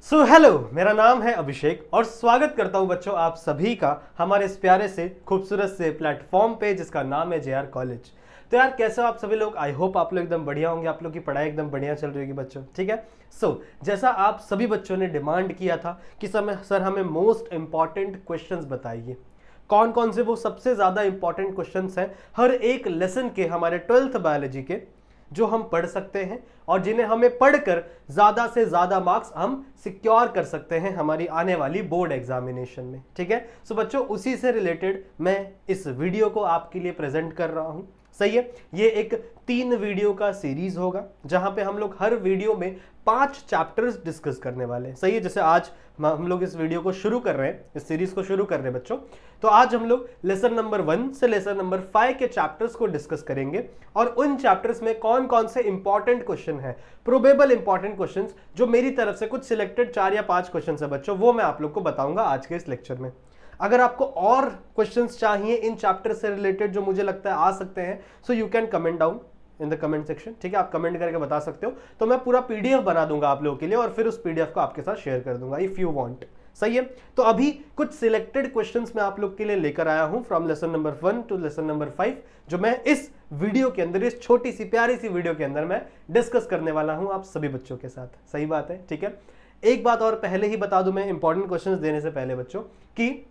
Hello, मेरा नाम है अभिषेक और स्वागत करता हूं बच्चों आप सभी का हमारे इस प्यारे से खूबसूरत से प्लेटफॉर्म पे जिसका नाम है जेआर कॉलेज। तो यार कैसे हो आप सभी लोग। आई होप आप लोग एकदम बढ़िया होंगे, आप लोग की पढ़ाई एकदम बढ़िया चल रही होगी बच्चों। ठीक है। जैसा आप सभी बच्चों ने डिमांड किया था कि सर हमें मोस्ट इंपॉर्टेंट क्वेश्चंस बताइए, कौन कौन से वो सबसे ज्यादा इंपॉर्टेंट क्वेश्चंस हैं हर एक लेसन के हमारे 12th बायोलॉजी के, जो हम पढ़ सकते हैं और जिन्हें हमें पढ़कर ज्यादा से ज्यादा मार्क्स हम सिक्योर कर सकते हैं हमारी आने वाली बोर्ड एग्जामिनेशन में। ठीक है। बच्चों उसी से रिलेटेड मैं इस वीडियो को आपके लिए प्रेजेंट कर रहा हूं। सही है। ये एक 3 वीडियो का सीरीज होगा जहां पे हम लोग हर वीडियो में 5 चैप्टर्स डिस्कस करने वाले हैं। सही है। जैसे आज हम लोग इस वीडियो को शुरू कर रहे हैं, इस सीरीज को शुरू कर रहे हैं बच्चों, तो आज हम लोग लेसन नंबर 1 से लेसन नंबर 5 के चैप्टर्स को डिस्कस करेंगे और उन चैप्टर्स में कौन कौन से इंपॉर्टेंट क्वेश्चन है, प्रोबेबल इंपॉर्टेंट क्वेश्चंस, जो मेरी तरफ से कुछ सिलेक्टेड 4 या 5 क्वेश्चन है बच्चों, वो मैं आप लोग को बताऊंगा आज के इस लेक्चर में। अगर आपको और क्वेश्चंस चाहिए इन चैप्टर से रिलेटेड जो मुझे लगता है आ सकते हैं, so you can comment down in the comment section. ठीक है, आप कमेंट करके बता सकते हो, तो मैं पूरा पीडीएफ बना दूंगा आप लोगों के लिए और फिर उस पीडीएफ को आपके साथ शेयर कर दूंगा इफ यू वांट। सही है। तो अभी कुछ सिलेक्टेड क्वेश्चंस मैं आप लोग के लिए लेकर आया हूं from lesson number 1 to lesson number 5, जो मैं इस वीडियो के अंदर, इस छोटी सी प्यारी सी वीडियो के अंदर मैं डिस्कस करने वाला हूं आप सभी बच्चों के साथ। सही बात है। ठीक है। एक बात और पहले ही बता दूं मैं इंपॉर्टेंट क्वेश्चंस देने से पहले बच्चों, कि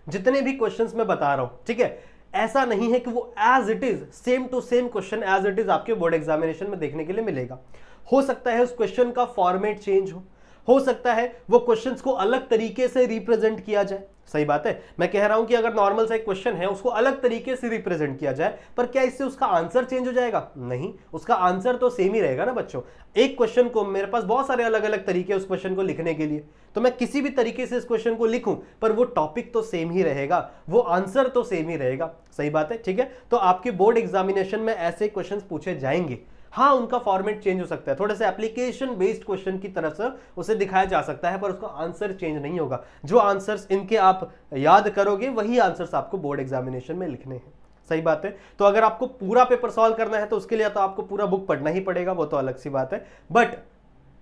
जितने भी क्वेश्चंस मैं बता रहा हूं, ठीक है, ऐसा नहीं है कि वो as it is same to same question as it is आपके बोर्ड एग्जामिनेशन में देखने के लिए मिलेगा। हो सकता है उस क्वेश्चन का फॉर्मेट चेंज हो सकता है वो क्वेश्चंस को अलग तरीके से रिप्रेजेंट किया जाए। सही बात है। मैं कह रहा हूं कि अगर नॉर्मल सा एक क्वेश्चन है उसको अलग तरीके से रिप्रेजेंट किया जाए, पर क्या इससे उसका आंसर चेंज हो जाएगा? नहीं, उसका आंसर तो सेम ही रहेगा ना बच्चों। एक क्वेश्चन को, मेरे पास बहुत सारे अलग अलग तरीके उस क्वेश्चन को लिखने के लिए, तो मैं किसी भी तरीके से इस क्वेश्चन को लिखूं पर वो टॉपिक तो सेम ही रहेगा, वो आंसर तो सेम ही रहेगा। सही बात है। ठीक है। तो आपके बोर्ड एग्जामिनेशन में ऐसे क्वेश्चन पूछे जाएंगे। हाँ, उनका फॉर्मेट चेंज हो सकता है, थोड़े से एप्लीकेशन बेस्ड क्वेश्चन की तरफ से उसे दिखाया जा सकता है, पर उसका आंसर चेंज नहीं होगा। जो आंसर्स इनके आप याद करोगे वही आंसर्स आपको बोर्ड एग्जामिनेशन में लिखने हैं। सही बात है। तो अगर आपको पूरा पेपर सॉल्व करना है तो उसके लिए तो आपको पूरा बुक पढ़ना ही पड़ेगा, वो तो अलग सी बात है। बट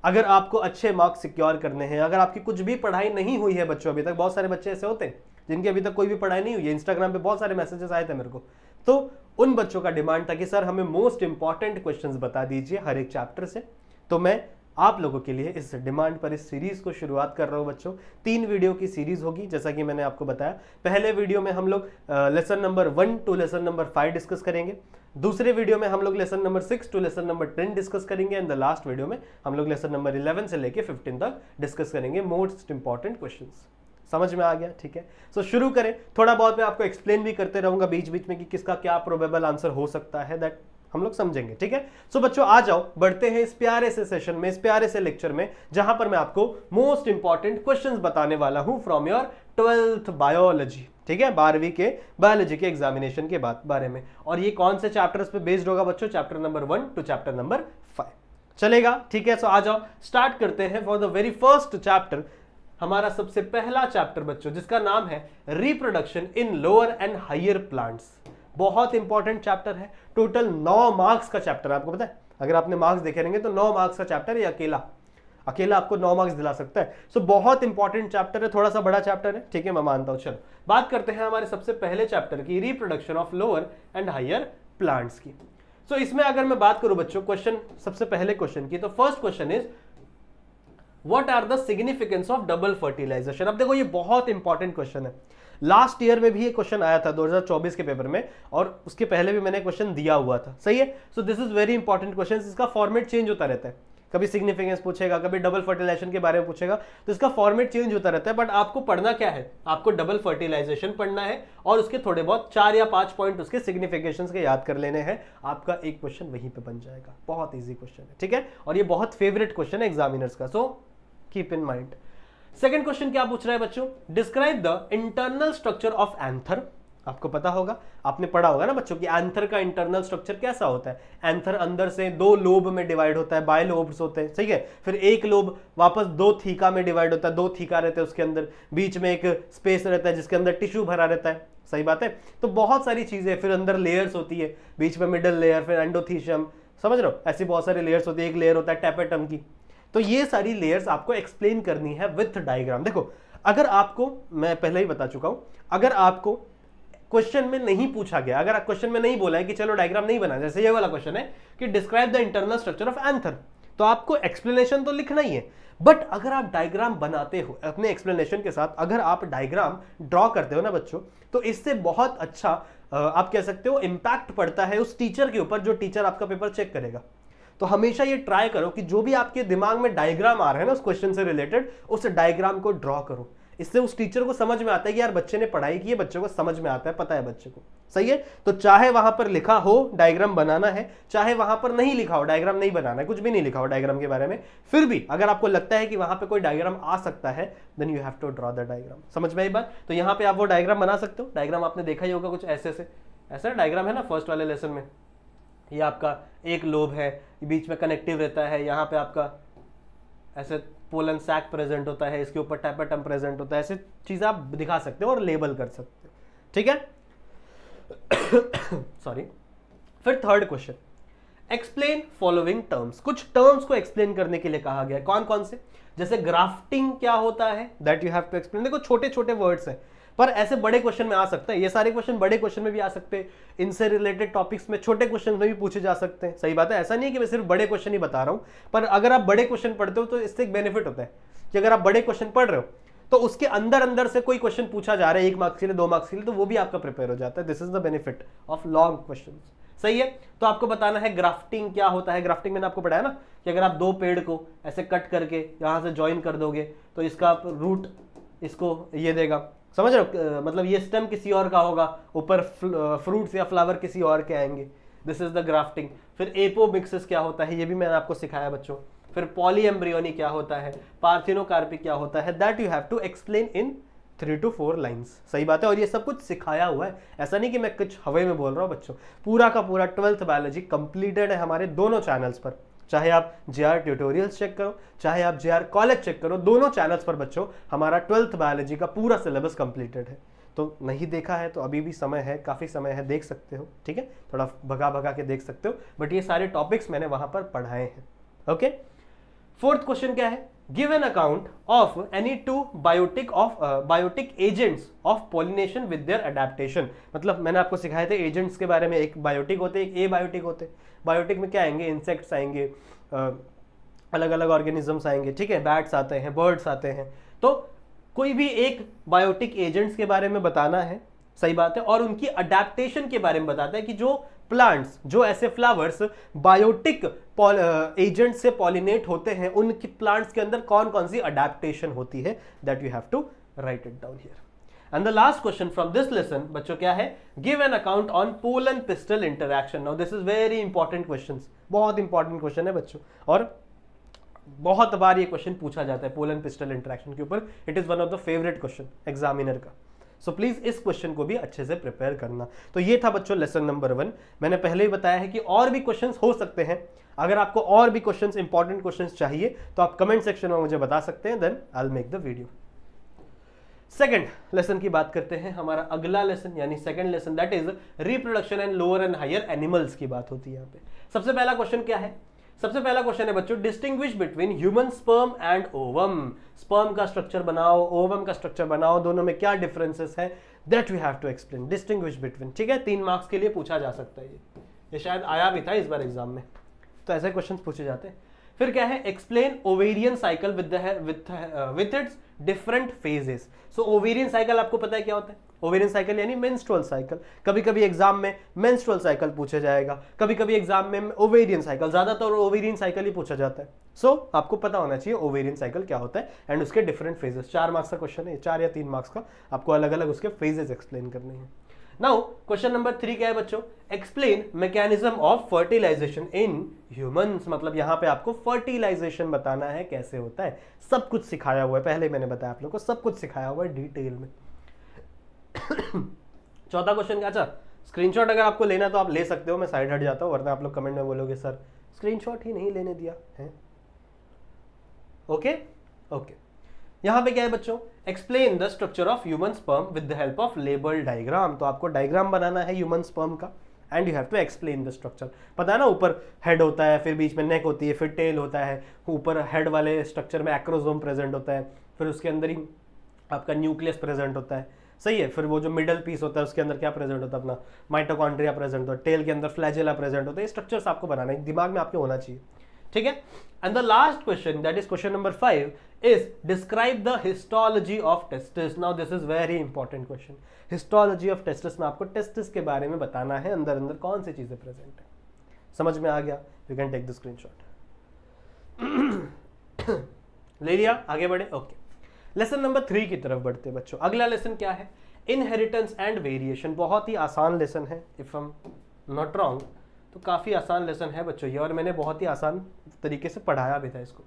अगर आपको अच्छे मार्क्स सिक्योर करने हैं, अगर आपकी कुछ भी पढ़ाई नहीं हुई है बच्चों, अभी तक बहुत सारे बच्चे ऐसे होते हैं जिनकी अभी तक कोई भी पढ़ाई नहीं हुई है, इंस्टाग्राम पे बहुत सारे मैसेजेस आए थे मेरे को, तो उन बच्चों का डिमांड था कि सर हमें मोस्ट इंपॉर्टेंट क्वेश्चंस बता दीजिए हर एक चैप्टर से। तो मैं आप लोगों के लिए इस डिमांड पर इस सीरीज को शुरुआत कर रहा हूं बच्चों। 3 वीडियो की सीरीज होगी जैसा कि मैंने आपको बताया। पहले वीडियो में हम लोग lesson number 1 to lesson number 5 discuss करेंगे, दूसरे वीडियो में हम लोग lesson number 6 to lesson number 10 discuss करेंगे, एंड द लास्ट वीडियो में हम लोग लेसन नंबर 11 से लेके 15 तक डिस्कस करेंगे मोस्ट इंपॉर्टेंट क्वेश्चंस। समझ में आ गया? ठीक है। शुरू करें। थोड़ा बहुत मैं आपको एक्सप्लेन भी करते रहूंगा बीच बीच में कि किसका क्या प्रोबेबल आंसर हो सकता है, दैट हम लोग समझेंगे। ठीक है। बच्चों आ जाओ, बढ़ते हैं इस प्यारे से सेशन में, इस प्यारे से लेक्चर में, जहां पर मैं आपको मोस्ट इंपॉर्टेंट क्वेश्चंस बताने वाला हूं फ्रॉम योर 12th बायोलॉजी। ठीक है, 12वीं के बायोलॉजी के एग्जामिनेशन के बारे में। और ये कौन से चैप्टर्स पे बेस्ड होगा बच्चों? Chapter number 1 to chapter number 5 चलेगा। ठीक है। आ जाओ, स्टार्ट करते हैं for the very first chapter. हमारा सबसे पहला चैप्टर बच्चों, जिसका नाम है reproduction in lower and higher plants. बहुत इंपॉर्टेंट चैप्टर है। टोटल 9 मार्क्स का चैप्टर है। आपको पता है, अगर आपने मार्क्स देखे रहेंगे तो 9 मार्क्स का चैप्टर है। अकेला आपको 9 मार्क्स दिला सकता है। बहुत इंपॉर्टेंट चैप्टर है, थोड़ा सा बड़ा चैप्टर है। ठीक है, मैं मानता हूं। चलो बात करते हैं हमारे सबसे पहले चैप्टर की, reproduction of lower and higher plants की। इसमें अगर मैं बात करूं बच्चों क्वेश्चन, सबसे पहले क्वेश्चन की, तो first question is what are the significance of double fertilisation. अब देखो ये बहुत इंपॉर्टेंट क्वेश्चन है। लास्ट ईयर में भी ये क्वेश्चन आया था 2024 के पेपर में, और उसके पहले भी मैंने क्वेश्चन दिया हुआ था। सही है। This is very important question. इसका फॉर्मेट चेंज होता रहता है, कभी सिग्निफिकेंस पूछेगा, कभी डबल फर्टिलाइजेशन के बारे में पूछेगा, तो इसका फॉर्मेट चेंज होता रहता है। बट आपको पढ़ना क्या है? आपको डबल फर्टिलाइजेशन पढ़ना है और उसके थोड़े बहुत 4 या 5 पॉइंट उसके सिग्निफिकेशंस के याद कर लेने हैं। आपका एक क्वेश्चन वहीं पे बन जाएगा। बहुत इजी क्वेश्चन है। ठीक है, और ये बहुत फेवरेट क्वेश्चन है एग्जामिनर्स का, so keep in mind. Second question क्या पूछ रहा है बच्चों? Describe the internal structure of anther. आपको पता होगा, आपने पढ़ा होगा ना बच्चों कि एंथर का इंटरनल स्ट्रक्चर कैसा होता है। एंथर अंदर से 2 लोब में डिवाइड होता है, बायलोब्स होते हैं। सही है। फिर एक लोब वापस 2 थीका में डिवाइड होता है, 2 थीका रहते हैं उसके अंदर, बीच में एक स्पेस रहता है जिसके अंदर टिश्यू भरा रहता है। सही बात है। तो बहुत सारी चीजें, फिर अंदर लेयर्स होती है, बीच में मिडल लेयर, फिर एंडोथीशियम, समझ रहे हो, ऐसी बहुत सारी लेयर्स होती है। एक लेयर होता है टेपेटम की, तो ये सारी लेयर्स आपको एक्सप्लेन करनी है विथ डायग्राम। देखो अगर आपको, मैं पहले ही बता चुका हूं, अगर आपको क्वेश्चन में नहीं पूछा गया, अगर क्वेश्चन में नहीं बोला है कि चलो डायग्राम नहीं बना, जैसे ये वाला क्वेश्चन है कि describe the internal structure of anther, तो आपको एक्सप्लेनेशन तो लिखना ही है। बट अगर आप डायग्राम बनाते हो अपने एक्सप्लेनेशन के साथ, अगर आप डायग्राम ड्रॉ करते हो ना बच्चों, तो इससे बहुत अच्छा आप कह सकते हो इंपैक्ट पड़ता है उस टीचर के ऊपर जो टीचर आपका पेपर चेक करेगा। तो हमेशा ये ट्राई करो कि जो भी आपके दिमाग में डायग्राम आ रहा है ना उस क्वेश्चन से रिलेटेड, उस डायग्राम को ड्रॉ करो। इससे उस टीचर को समझ में आता है कि यार बच्चे ने पढ़ाई की है, बच्चे को समझ में आता है, पता है बच्चे को, सही है। तो चाहे वहां पर लिखा हो डायग्राम बनाना है, चाहे वहां पर नहीं लिखा हो डायग्राम नहीं बनाना है, कुछ भी नहीं लिखा हो डायग्राम के बारे में, फिर भी अगर आपको लगता है कि वहां पे कोई डायग्राम आ सकता है, then you have to draw the diagram. समझ में आई बात? तो यहाँ पे आप वो डायग्राम बना सकते हो। डायग्राम आपने देखा ही होगा कुछ ऐसे से, ऐसा डायग्राम है ना फर्स्ट वाले लेसन में, ये आपका एक लोब है, बीच में कनेक्टिव रहता है, यहाँ पे आपका ऐसे पोलन सैक प्रेजेंट होता है, इसके ऊपर टैपेटम प्रेजेंट होता है, ऐसे चीज आप दिखा सकते हो और लेबल कर सकते हो, ठीक है। सॉरी। फिर third question, explain following terms. कुछ टर्म्स को एक्सप्लेन करने के लिए कहा गया। कौन कौन से? जैसे ग्राफ्टिंग क्या होता है, that you have to explain. देखो छोटे छोटे वर्ड्स हैं, पर ऐसे बड़े क्वेश्चन में आ सकता है। ये सारे क्वेश्चन बड़े क्वेश्चन में भी आ सकते हैं, इनसे रिलेटेड टॉपिक्स में छोटे क्वेश्चन में भी पूछे जा सकते हैं। सही बात है, ऐसा नहीं है कि मैं सिर्फ बड़े क्वेश्चन ही बता रहा हूं, पर अगर आप बड़े क्वेश्चन पढ़ते हो तो इससे एक बेनिफिट होता है कि अगर आप बड़े क्वेश्चन पढ़ रहे हो तो उसके अंदर अंदर से कोई क्वेश्चन पूछा जा रहा है 1 मार्क्स के लिए, 2 मार्क्स के लिए, तो वो भी आपका प्रिपेयर हो जाता है। This is the benefit of long question. सही है। तो आपको बताना है ग्राफ्टिंग क्या होता है। ग्राफ्टिंग मैंने आपको पढ़ाया ना कि अगर आप 2 पेड़ को ऐसे कट करके यहां से ज्वाइन कर दोगे तो इसका रूट इसको ये देगा, समझ रहे हो? मतलब ये स्टेम किसी और का होगा, ऊपर फ्रूट्स या फ्लावर किसी और के आएंगे। This is the grafting. फिर एपोमिक्सिस क्या होता है, ये भी मैंने आपको सिखाया बच्चों। फिर पॉलीएम्ब्रियोनी क्या होता है, पार्थिनोकार्पी क्या होता है, that you have to explain in 3 to 4 lines. सही बात है। और ये सब कुछ सिखाया हुआ है, ऐसा नहीं कि मैं कुछ हवा में बोल रहा हूँ बच्चों। पूरा का पूरा 12th बायोलॉजी कंप्लीटेड है हमारे दोनों चैनल्स पर, चाहे आप JR ट्यूटोरियल्स चेक करो, चाहे आप JR कॉलेज चेक करो, दोनों चैनल्स पर बच्चों हमारा 12th बायोलॉजी का पूरा सिलेबस कंप्लीटेड है। तो नहीं देखा है तो अभी भी समय है, काफ़ी समय है, देख सकते हो, ठीक है। थोड़ा भगा भगा के देख सकते हो, बट ये सारे टॉपिक्स मैंने वहां पर पढ़ाए हैं। ओके। फोर्थ क्वेश्चन क्या है, give an account of any 2 biotic agents of pollination with their adaptation. मतलब मैंने आपको सिखाए थे एजेंट्स के बारे में, एक बायोटिक होते, एक ए बायोटिक होते। बायोटिक में क्या आएंगे, इंसेक्ट्स आएंगे, अलग अलग ऑर्गेनिजम्स आएंगे, ठीक है, बैट्स आते हैं, बर्ड्स आते हैं। तो कोई भी एक बायोटिक एजेंट्स के बारे में बताना है, सही बात है, और उनकी अडेप्टेशन के बारे में बताता है कि जो प्लांट्स, जो ऐसे फ्लावर्स बायोटिक एजेंट से पॉलिनेट होते हैं, उनके प्लांट्स के अंदर कौन कौन सी अडेप्टेशन होती है, that you have to write it down here. And the last question from this lesson बच्चों क्या है, give an account on pollen pistil interaction. Now this is very important question, बहुत इंपॉर्टेंट क्वेश्चन है बच्चों, और बहुत बार ये क्वेश्चन पूछा जाता है पोलन पिस्टल इंटरैक्शन के ऊपर। It is one of the favourite question examiner का। सो प्लीज इस क्वेश्चन को भी अच्छे से प्रिपेयर करना। तो ये था बच्चों लेसन नंबर 1। मैंने पहले ही बताया है कि और भी क्वेश्चंस हो सकते हैं। अगर आपको और भी क्वेश्चंस, इंपॉर्टेंट क्वेश्चंस चाहिए तो आप कमेंट सेक्शन में मुझे बता सकते हैं, then I will make the video. Second lesson की बात करते हैं। हमारा अगला लेसन यानी second lesson, that is reproduction and lower and higher animals की बात होती है यहाँ पे। सबसे पहला क्वेश्चन क्या है, सबसे पहला क्वेश्चन है बच्चों, distinguish between human sperm and ovum. Sperm का स्ट्रक्चर बनाओ, ओवम का स्ट्रक्चर बनाओ, दोनों में क्या डिफरेंसेस है, that we have to explain. Distinguish between, ठीक है, 3 मार्क्स के लिए पूछा जा सकता है। ये शायद आया भी था इस बार एग्जाम में, तो ऐसे क्वेश्चन पूछे जाते हैं। फिर क्या है, explain ovarian cycle with its different phases. So ovarian cycle आपको पता है क्या होता है, ओवेरियन साइकिल यानी मेंस्ट्रुअल साइकिल। कभी कभी एग्जाम में मेंस्ट्रुअल साइकिल पूछा जाएगा, कभी कभी एग्जाम में ओवेरियन साइकिल, ज्यादातर ओवेरियन साइकिल ही पूछा जाता है। सो आपको पता होना चाहिए ओवेरियन साइकिल क्या होता है एंड उसके डिफरेंट फेजेस। 4 मार्क्स का क्वेश्चन है, 4 या 3 मार्क्स का, आपको अलग अलग उसके फेजेस एक्सप्लेन करने हैं। नाउ क्वेश्चन नंबर 3 क्या है बच्चों, explain mechanism of fertilisation in humans. मतलब यहां पे आपको फर्टिलाइजेशन बताना है कैसे होता है। सब कुछ सिखाया हुआ है, पहले मैंने बताया आप लोगों को, सब कुछ सिखाया हुआ है डिटेल में। चौथा क्वेश्चन, अच्छा स्क्रीनशॉट अगर आपको लेना तो आप ले सकते हो, मैं साइड हट जाता हूं, वरना आप लोग कमेंट में बोलोगे सर स्क्रीनशॉट ही नहीं लेने दिया है। ओके ओके, यहां पे क्या है बच्चों, explain the structure of human sperm with the help of label diagram. तो आपको डायग्राम बनाना है ह्यूमन स्पर्म का and you have to explain the structure. पता है ना, ऊपर हेड होता है, फिर बीच में नेक होती है, फिर टेल होता है, ऊपर हेड वाले स्ट्रक्चर में एक्रोसोम प्रेजेंट होता है, फिर उसके अंदर ही आपका न्यूक्लियस प्रेजेंट होता है, सही है। फिर वो जो मिडल पीस होता है उसके अंदर क्या प्रेजेंट होता है, अपना माइटोकॉन्ड्रिया प्रेजेंट होता है, टेल के अंदर फ्लैजेला प्रेजेंट होता है। ये स्ट्रक्चर्स आपको बनाना है, दिमाग में आपके होना चाहिए, ठीक है। And the last question, that is question number 5, is describe the histology of testis. Now this is very important question. Histology of testis में आपको टेस्टिस के बारे में बताना है, अंदर अंदर कौन सी चीजें प्रेजेंट है। समझ में आ गया? You can take the screenshot. ले लिया, आगे बढ़े, ओके। लेसन नंबर 3 की तरफ बढ़ते बच्चों। अगला लेसन क्या है? Inheritance and variation. बहुत ही आसान लेसन है, if I am not wrong तो काफी आसान लेसन है बच्चों ये, और मैंने बहुत ही आसान तरीके से पढ़ाया भी था इसको।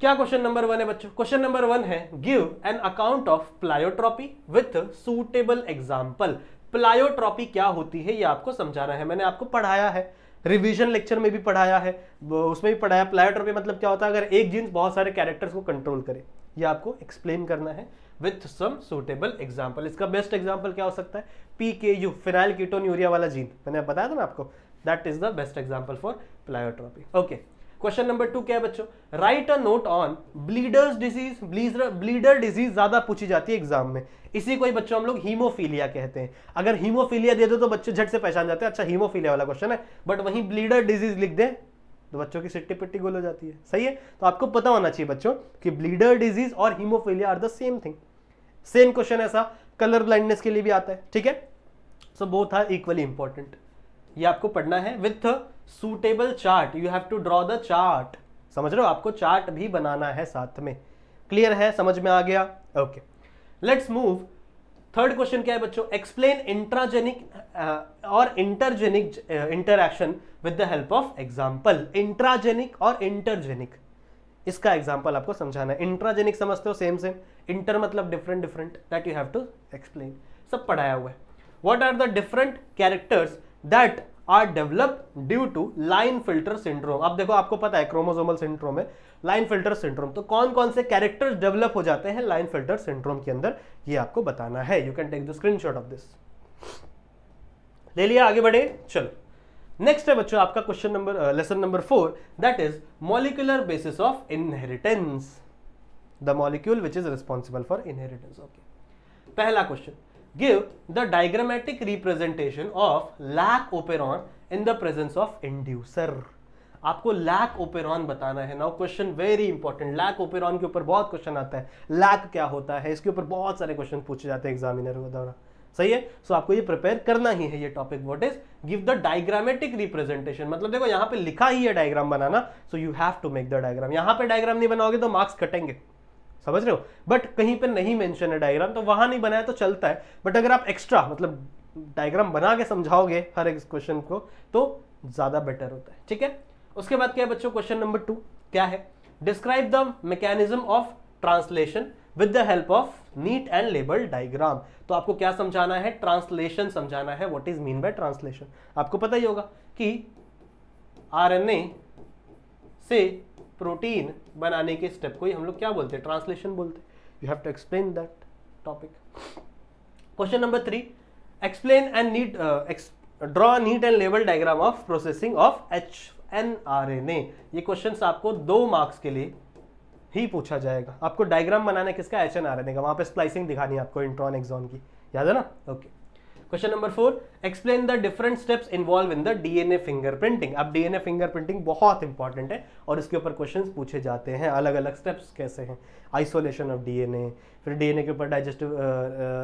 क्या क्वेश्चन नंबर 1 है बच्चों? क्वेश्चन नंबर 1 है, give an account of pleiotropy with suitable example. Pleiotropy क्या होती है ये आपको समझाना है। मैंने आपको पढ़ाया है, रिवीजन लेक्चर में भी पढ़ाया है, उसमें भी पढ़ाया। प्लायोट्रॉपी मतलब क्या होता है? अगर एक जीन्स बहुत सारे कैरेक्टर्स को कंट्रोल करे, ये आपको एक्सप्लेन करना है विथ सम सूटेबल एग्जाम्पल। इसका बेस्ट एग्जाम्पल क्या हो सकता है? PKU, फिनाइल कीटोन्यूरिया वाला जीन, मैंने बताया था ना आपको, that is the best example for pleiotropy. Okay, question number 2 क्या है बच्चों? Write a note on bleeders disease. Bleeder disease ज्यादा पूछी जाती है एग्जाम में, इसी को ही बच्चों हम लोग हीमोफीलिया कहते हैं। अगर हीमोफीलिया दे दो तो बच्चे झट से पहचान जाते हैं, अच्छा हीमोफीलिया वाला क्वेश्चन है, बट वहीं ब्लीडर डिजीज लिख दे तो बच्चों की सिट्टी पिट्टी गोल हो जाती है, सही है। तो आपको पता होना चाहिए बच्चों कि ब्लीडर डिजीज और haemophilia are the same thing. Same question ऐसा कलर ब्लाइंडनेस के लिए भी आता है, ठीक है। So both are equally important. ये आपको पढ़ना है with suitable chart. You have to draw the chart. समझ रहे हो? आपको चार्ट भी बनाना है साथ में। क्लियर है? समझ में आ गया? Okay, let's move. Third question क्या है बच्चों? एक्सप्लेन इंट्राजेनिक और intergenic interaction with the help of example. Intragenic और इंटरजेनिक, इसका एग्जाम्पल आपको समझाना है। इंट्राजेनिक समझते हो? Same same. इंटर मतलब different different, that you have to explain. सब पढ़ाया हुआ है। What are the different characters that are developed due to Klinefelter syndrome. अब देखो, आपको पता है क्रोमोसोमल सिंड्रोम है, लाइन फिल्टर सिंड्रोम, तो कौन कौन से कैरेक्टर्स डेवलप हो जाते हैं लाइन फिल्टर सिंड्रोम के अंदर, ये आपको बताना है। You can take the screenshot of this. ले लिया, आगे बढ़े, चलो। नेक्स्ट है बच्चों आपका question number lesson number 4, that is molecular basis of inheritance. The molecule which is responsible for inheritance. Okay, पहला question, give the diagrammatic representation of lac operon in the presence of inducer. आपको lac operon बताना है। Now question very important, lac operon के ऊपर बहुत question आता है। Lack क्या होता है, इसके ऊपर बहुत सारे क्वेश्चन पूछे जाते हैं एग्जामिनर के द्वारा, सही है। सो आपको ये प्रिपेयर करना ही है ये topic. What is? Give the diagrammatic representation, मतलब देखो यहाँ पे लिखा ही है डायग्राम बनाना, so you have to make the diagram. यहाँ पे डायग्राम नहीं बनाओगे तो मार्क्स कटेंगे, समझ रहे हो। बट कहीं पे नहीं मेंशन है डायग्राम, तो वहां नहीं बनाया तो चलता है, बट अगर आप एक्स्ट्रा मतलब डायग्राम बना के समझाओगे हर एक क्वेश्चन को तो ज्यादा बेटर होता है, ठीक है। उसके बाद क्या है बच्चों? क्वेश्चन नंबर 2 क्या है? Describe the mechanism of translation with the help of NEET and label diagram. तो आपको क्या समझाना है? ट्रांसलेशन समझाना है। What is mean by translation? आपको पता ही होगा कि RNA से प्रोटीन बनाने के स्टेप को ही हम लोग क्या बोलते हैं? ट्रांसलेशन बोलते हैं। You have to explain that topic. Question number 3, explain and neat draw neat and label diagram of processing of HNRNA। ये क्वेश्चन आपको 2 मार्क्स के लिए ही पूछा जाएगा। आपको डायग्राम बनाना है किसका? HNRNA का। वहां पे स्प्लाइसिंग दिखानी है आपको इंट्रॉन एक्सॉन की, याद है ना? Okay. Question number 4, explain the different steps involve in the DNA fingerprinting. अब DNA फिंगरप्रिंटिंग बहुत इंपॉर्टेंट है और इसके ऊपर क्वेश्चंस पूछे जाते हैं। अलग अलग स्टेप्स कैसे हैं? आइसोलेशन ऑफ DNA, फिर DNA के ऊपर डाइजेस्टिव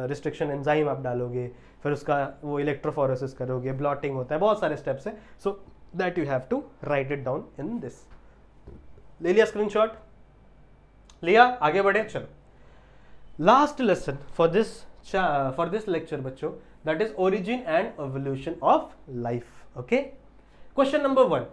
रिस्ट्रिक्शन एंजाइम आप डालोगे, फिर उसका वो इलेक्ट्रोफोरेसिस करोगे, ब्लॉटिंग होता है, बहुत सारे स्टेप्स हैं। So that you have to write it down in this. ले लिया स्क्रीनशॉट? लिया, आगे बढ़े, चलो। Last lesson for this lecture बच्चों, that is origin and evolution of life. Okay, question number 1,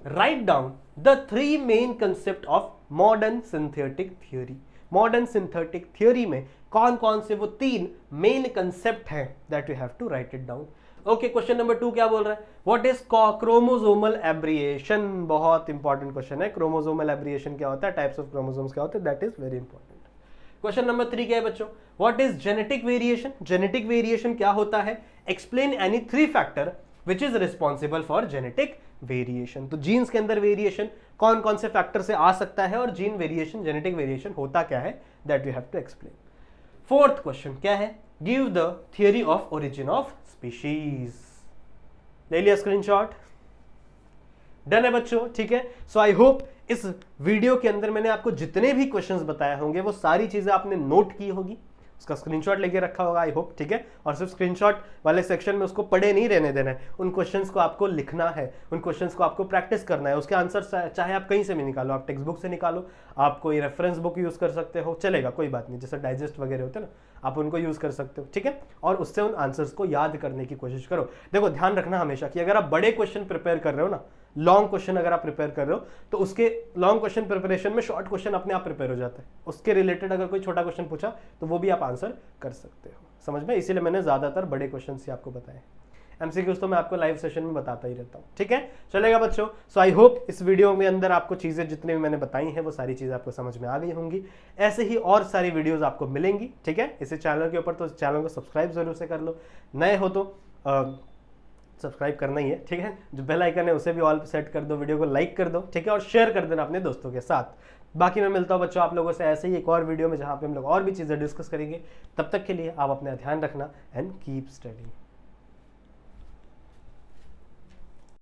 write down the 3 main concept of modern synthetic theory. modern synthetic theory में कौन कौन से वो 3 main concept हैं that you have to write it down. Okay, question number 2 क्या बोल रहा है? what is chromosomal aberration? बहुत इंपॉर्टेंट क्वेश्चन है। chromosomal aberration क्या होता है, types of chromosomes क्या होते हैं, that is very important. Question number 3 क्या है बच्चों? What is genetic variation? Genetic variation क्या होता है? Explain any 3 factor which is responsible for genetic variation. तो जीन्स के अंदर वेरिएशन कौन कौन से फैक्टर से आ सकता है और जीन वेरिएशन, जेनेटिक वेरिएशन होता क्या है, that you have to explain. Fourth question क्या है, give the theory of origin of species. ले लिया स्क्रीनशॉट, डन है बच्चों, ठीक है। सो आई होप इस वीडियो के अंदर मैंने आपको जितने भी क्वेश्चंस बताए होंगे वो सारी चीजें आपने नोट की होगी, उसका स्क्रीनशॉट लेके रखा होगा आई होप, ठीक है। और सिर्फ स्क्रीनशॉट वाले सेक्शन में उसको पढ़े नहीं रहने देना है, उन क्वेश्चंस को आपको लिखना है, उन क्वेश्चंस को आपको प्रैक्टिस करना है, उसके आंसर चाहे आप कहीं से भी निकालो, आप टेक्स्ट बुक से निकालो, आप कोई रेफरेंस बुक यूज कर सकते हो, चलेगा, कोई बात नहीं, जैसे डाइजेस्ट वगैरह होते हैं ना, आप उनको यूज कर सकते हो, ठीक है। और उससे उन आंसर्स को याद करने की कोशिश करो। देखो ध्यान रखना हमेशा कि अगर आप बड़े क्वेश्चन प्रिपेयर कर रहे हो ना, लॉन्ग क्वेश्चन अगर आप प्रिपेयर कर रहे हो तो उसके लॉन्ग क्वेश्चन प्रिपरेशन में शॉर्ट क्वेश्चन अपने आप प्रिपेयर हो जाता है, उसके रिलेटेड अगर कोई छोटा क्वेश्चन पूछा तो वो भी आप आंसर कर सकते हो, समझ में। इसीलिए मैंने ज्यादातर बड़े क्वेश्चन ही आपको बताए। एमसीक्यूज तो मैं आपको लाइव सेशन में बताता ही रहता हूँ, ठीक है, चलेगा बच्चों। सो आई होप इस वीडियो में अंदर आपको चीजें जितनी भी मैंने बताई हैं वो सारी चीजें आपको समझ में आ गई होंगी। ऐसे ही और सारी वीडियोस आपको मिलेंगी, ठीक है, इसी चैनल के ऊपर। तो चैनल को सब्सक्राइब जरूर से कर लो, नए हो तो सब्सक्राइब करना ही है, ठीक है। जो बेल आइकन है उसे भी ऑल पे सेट कर दो, वीडियो को लाइक कर दो, ठीक है, और शेयर कर देना अपने दोस्तों के साथ। बाकी मैं मिलता हूँ बच्चों आप लोगों से ऐसे ही एक और वीडियो में जहाँ पे हम लोग और भी चीज़ें डिस्कस करेंगे। तब तक के लिए आप अपना ध्यान रखना एंड कीप स्टडिंग।